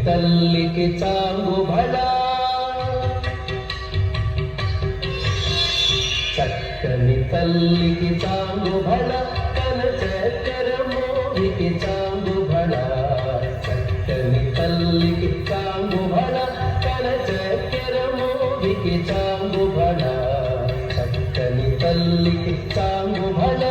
తల్లికి చాంగు బళ చక్కని తల్లికి చాంగు బళ కన చక్కెర మోగికి చాంగు బళ చక్కని తల్లికి చాంగు బళ కన చక్కెర మోగికి చాంగు బళ చక్కని తల్లికి చాంగు బళ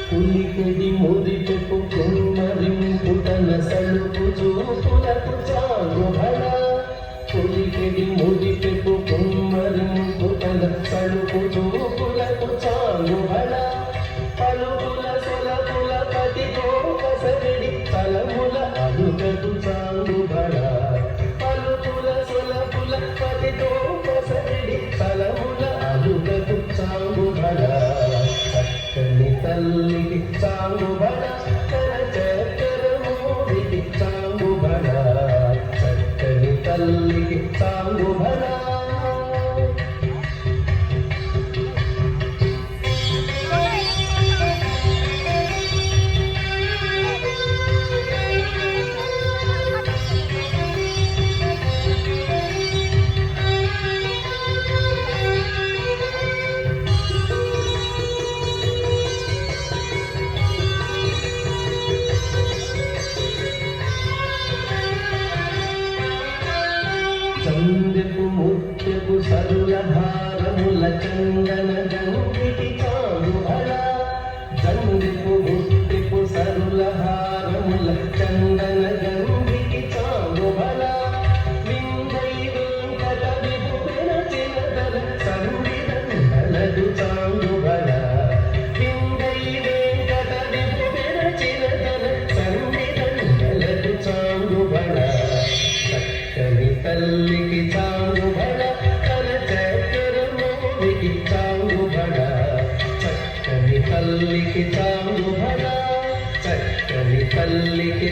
పులికెడి మురిపెపు కుమ్మరింపు తన సలుపు చూపులకు చాంగు బళ పులికెడి మురిపెపు కుమ్మరింపు తన సలుపు చూపులకు చాంగు బళ పలుకుల సొలపుల పతితో కసరిడి తలముల అడుగకు చాంగు బళ పలుకుల సొలపుల పతితో కసరిడి తలముల అడుగకు చాంగు బళ చక్కని తల్లికి చాంగు బళ కన చక్కెర మోగికి చాంగు బళ చక్కని తల్లికి చాంగు బళ చందెపు ముత్యపు సరుల భారముల చందన గంగికి చాంగు బళ చందెపు ముత్యపు సరుల భారముల చందన గంగికి చాంగు బళ విందై వెంకట విభువెన చిలదల సంవిదండలకు చాంగు బళ విందై వెంకట విభువెన చిలదల సంవిదండలకు చాంగు బళ చక్కని తల్లికి చాంగు బళ కన చక్కెర మోగికి చాంగు బళ చక్కని తల్లికి చాంగు బళ చక్కని తల్లికి